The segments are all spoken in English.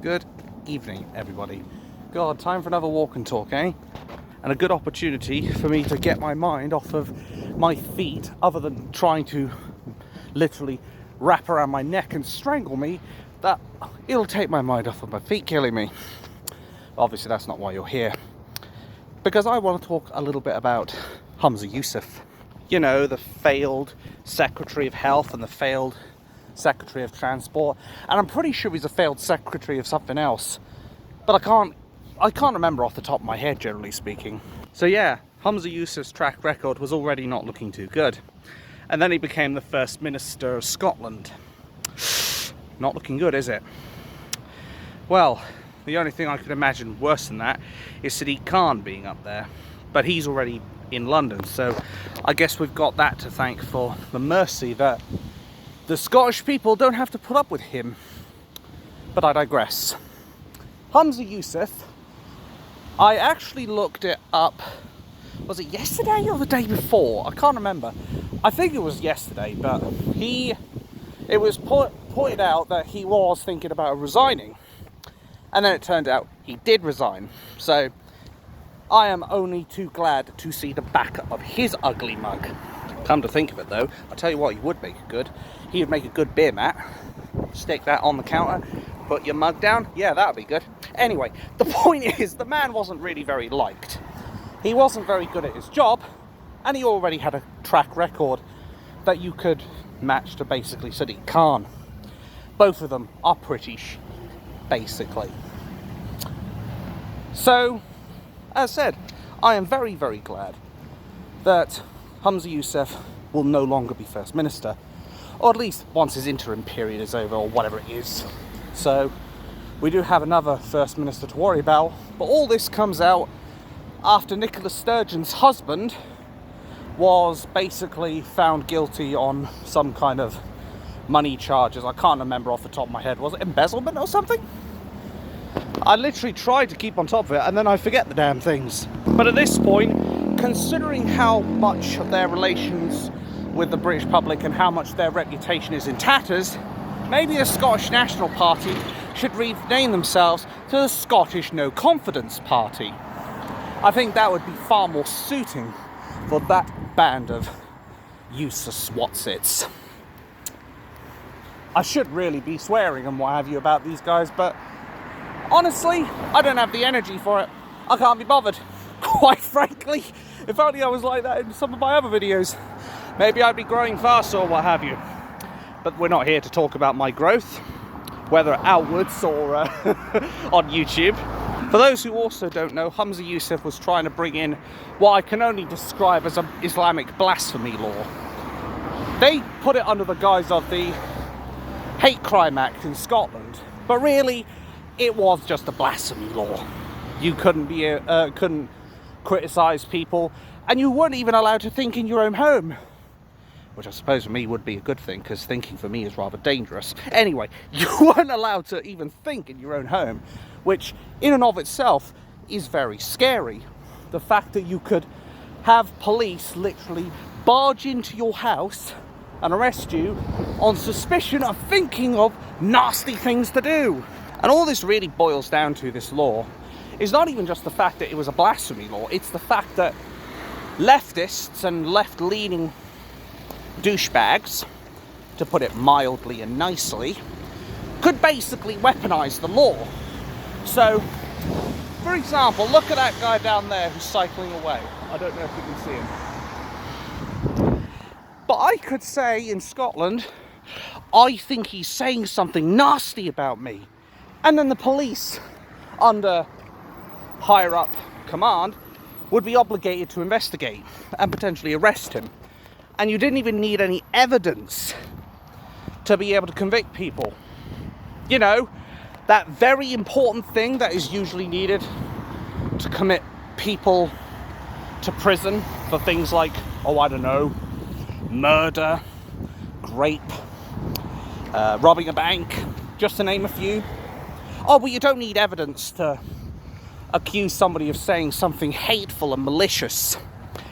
Good evening, everybody. God, time for another walk and talk, eh? And a good opportunity for me to get my mind off of my feet, other than trying to literally wrap around my neck and strangle me, that it'll take my mind off of my feet killing me. Obviously, that's not why you're here. Because I want to talk a little bit about Humza Useles. You know, the failed Secretary of Health and the failed Secretary of Transport. And I'm pretty sure he's a failed Secretary of something else. But I can't remember off the top of my head, generally speaking. So yeah, Humza Useles' track record was already not looking too good. And then he became the First Minister of Scotland. Not looking good, is it? Well, the only thing I could imagine worse than that is Sadiq Khan being up there. But he's already in London, so I guess we've got that to thank for the mercy that the Scottish people don't have to put up with him. But I digress. Humza Useles, I actually looked it up, was it yesterday or the day before? I can't remember. I think it was yesterday, but it was pointed out that he was thinking about resigning. And then it turned out he did resign. So I am only too glad to see the back of his ugly mug. Come to think of it though, I'll tell you what, he would make it good. He would make a good beer mat. Stick that on the counter, put your mug down. Yeah, that would be good. Anyway, the point is, the man wasn't really very liked. He wasn't very good at his job, and he already had a track record that you could match to basically Sadiq Khan. Both of them are British, basically. So, as said, I am very, very glad that Humza Useles will no longer be First Minister, or at least once his interim period is over, or whatever it is. So, we do have another First Minister to worry about, but all this comes out after Nicola Sturgeon's husband was basically found guilty on some kind of money charges. I can't remember off the top of my head. Was it embezzlement or something? I literally tried to keep on top of it, and then I forget the damn things. But at this point, considering how much of their relations with the British public and how much their reputation is in tatters, maybe the Scottish National Party should rename themselves to the Scottish No Confidence Party. I think that would be far more suiting for that band of useless whatsits. I should really be swearing and what have you about these guys, but honestly, I don't have the energy for it. I can't be bothered. Quite frankly, if only I was like that in some of my other videos, maybe I'd be growing faster or what have you. But we're not here to talk about my growth, whether outwards or on YouTube. For those who also don't know, Humza Useles was trying to bring in what I can only describe as an Islamic blasphemy law. They put it under the guise of the Hate Crime Act in Scotland, but really, it was just a blasphemy law. You couldn't criticise people, and you weren't even allowed to think in your own home. Which I suppose for me would be a good thing, because thinking for me is rather dangerous. Anyway, you weren't allowed to even think in your own home, which in and of itself is very scary. The fact that you could have police literally barge into your house and arrest you on suspicion of thinking of nasty things to do. And all this really boils down to, this law, is not even just the fact that it was a blasphemy law, it's the fact that leftists and left-leaning douchebags, to put it mildly and nicely, could basically weaponize the law. So, for example, look at that guy down there who's cycling away. I don't know if you can see him. But I could say in Scotland, I think he's saying something nasty about me. And then the police, under higher up command, would be obligated to investigate and potentially arrest him. And you didn't even need any evidence to be able to convict people. You know, that very important thing that is usually needed to commit people to prison for things like, oh, I don't know, murder, rape, robbing a bank, just to name a few. Oh, but you don't need evidence to accuse somebody of saying something hateful and malicious.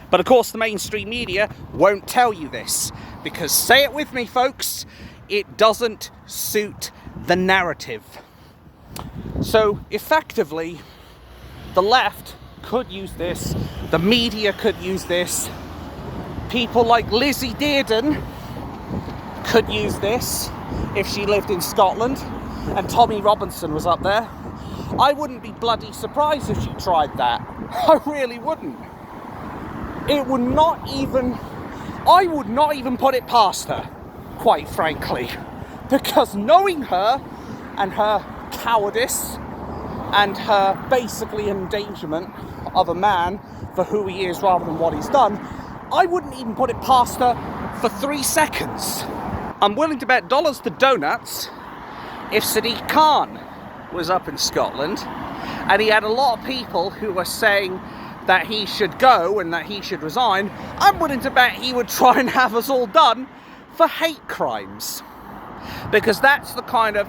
But of course the mainstream media won't tell you this, because, say it with me folks, it doesn't suit the narrative. So effectively, the left could use this, the media could use this, people like Lizzie Dearden could use this if she lived in Scotland and Tommy Robinson was up there. I wouldn't be bloody surprised if she tried that. I really wouldn't. It would not even, I would not even put it past her, quite frankly, because knowing her and her cowardice and her basically endangerment of a man for who he is rather than what he's done, I wouldn't even put it past her for 3 seconds. I'm willing to bet dollars to donuts if Sadiq Khan was up in Scotland and he had a lot of people who were saying that he should go and that he should resign, I'm willing to bet he would try and have us all done for hate crimes. Because that's the kind of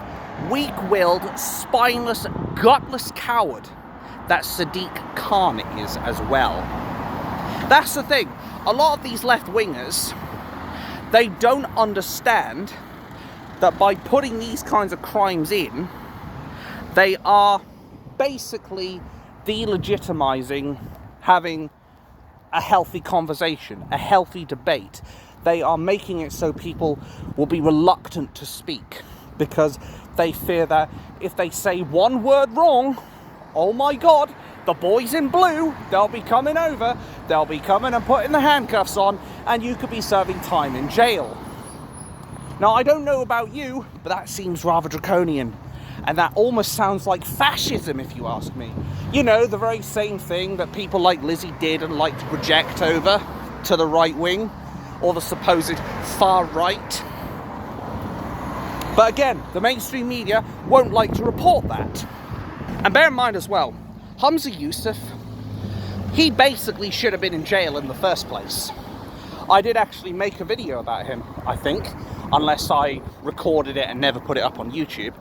weak-willed, spineless, gutless coward that Sadiq Khan is as well. That's the thing. A lot of these left-wingers, they don't understand that by putting these kinds of crimes in, they are basically delegitimizing having a healthy conversation, a healthy debate. They are making it so people will be reluctant to speak because they fear that if they say one word wrong, oh my God, the boys in blue, they'll be coming over, they'll be coming and putting the handcuffs on, and you could be serving time in jail. Now, I don't know about you, but that seems rather draconian. And that almost sounds like fascism, if you ask me. You know, the very same thing that people like Lizzie did and like to project over to the right wing, or the supposed far right. But again, the mainstream media won't like to report that. And bear in mind as well, Humza Useles, he basically should have been in jail in the first place. I did actually make a video about him, I think, unless I recorded it and never put it up on YouTube.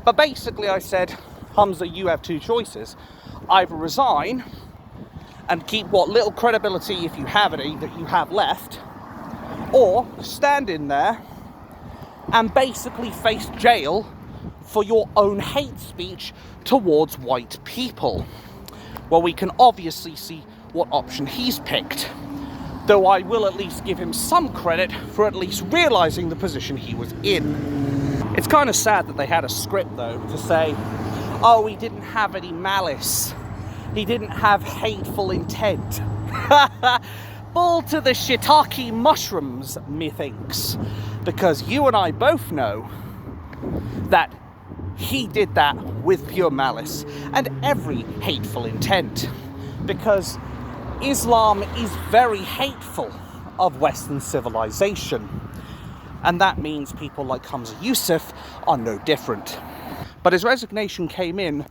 But basically I said, Humza, you have two choices. Either resign and keep what little credibility, if you have any, that you have left, or stand in there and basically face jail for your own hate speech towards white people. Well, we can obviously see what option he's picked, though I will at least give him some credit for at least realizing the position he was in. It's kind of sad that they had a script, though, to say, oh, he didn't have any malice, he didn't have hateful intent. Bull to the shiitake mushrooms, methinks, because you and I both know that he did that with pure malice and every hateful intent, because Islam is very hateful of Western civilization, and that means people like Humza Useles are no different. But his resignation came in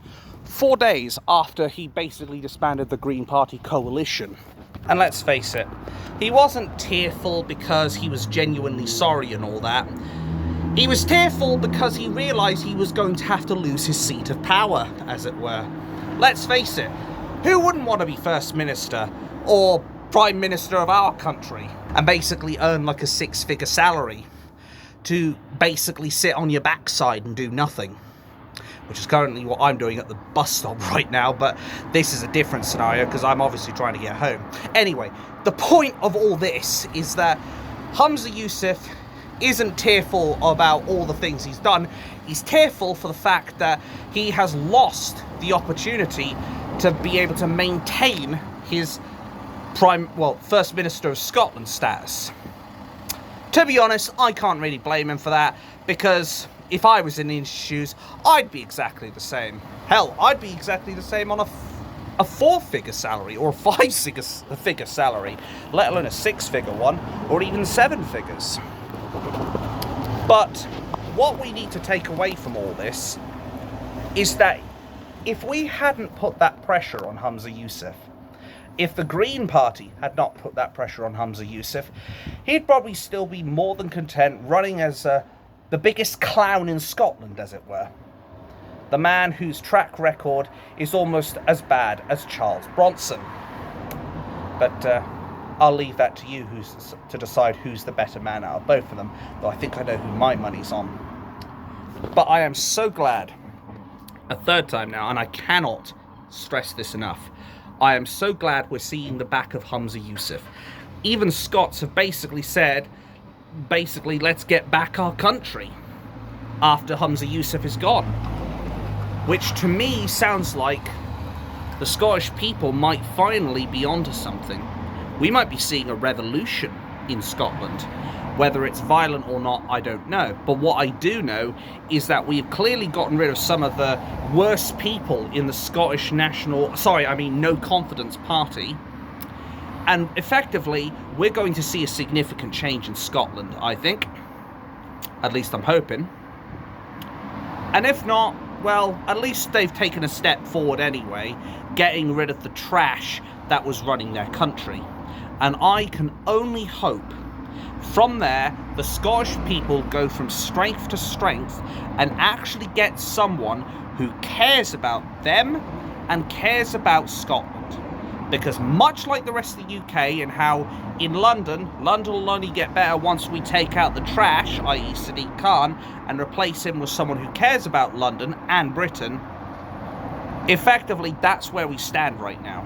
4 days after he basically disbanded the Green Party coalition. And let's face it, he wasn't tearful because he was genuinely sorry and all that. He was tearful because he realised he was going to have to lose his seat of power, as it were. Let's face it, who wouldn't want to be First Minister or Prime Minister of our country and basically earn like a 6-figure salary to basically sit on your backside and do nothing? Which is currently what I'm doing at the bus stop right now, but this is a different scenario because I'm obviously trying to get home. Anyway, the point of all this is that Humza Useles isn't tearful about all the things he's done. He's tearful for the fact that he has lost the opportunity to be able to maintain his First Minister of Scotland status. To be honest, I can't really blame him for that, because if I was in his shoes, I'd be exactly the same. Hell, I'd be exactly the same on a 4-figure salary or a 5-figure salary, let alone a 6-figure one, or even 7 figures. But what we need to take away from all this is that if we hadn't put that pressure on Humza Useles, if the Green Party had not put that pressure on Humza Useles, he'd probably still be more than content running as the biggest clown in Scotland, as it were. The man whose track record is almost as bad as Charles Bronson. But I'll leave that to you to decide who's the better man out of both of them, though I think I know who my money's on. But I am so glad a third time now, and I cannot stress this enough. I am so glad we're seeing the back of Humza Useles. Even Scots have basically said, let's get back our country after Humza Useles is gone. Which to me sounds like the Scottish people might finally be onto something. We might be seeing a revolution in Scotland. Whether it's violent or not, I don't know. But what I do know is that we've clearly gotten rid of some of the worst people in the Scottish No Confidence Party. And effectively, we're going to see a significant change in Scotland, I think. At least I'm hoping. And if not, well, at least they've taken a step forward anyway, getting rid of the trash that was running their country. And I can only hope from there, the Scottish people go from strength to strength and actually get someone who cares about them and cares about Scotland. Because much like the rest of the UK and how in London will only get better once we take out the trash, i.e. Sadiq Khan, and replace him with someone who cares about London and Britain, effectively that's where we stand right now.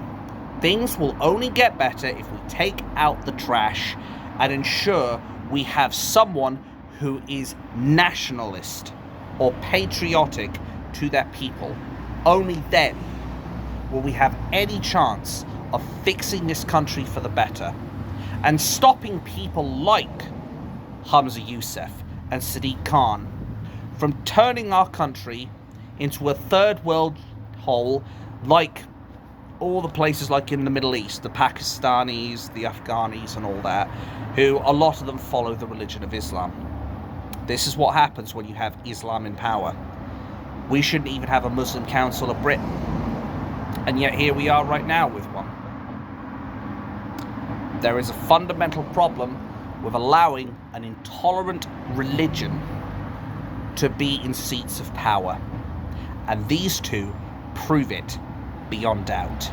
Things will only get better if we take out the trash and ensure we have someone who is nationalist or patriotic to their people. Only then will we have any chance of fixing this country for the better and stopping people like Humza Useles and Sadiq Khan from turning our country into a third world hole like all the places like in the Middle East, the Pakistanis, the Afghanis and all that, who a lot of them follow the religion of Islam. This is what happens when you have Islam in power. We shouldn't even have a Muslim Council of Britain. And yet here we are right now with one. There is a fundamental problem with allowing an intolerant religion to be in seats of power. And these two prove it beyond doubt.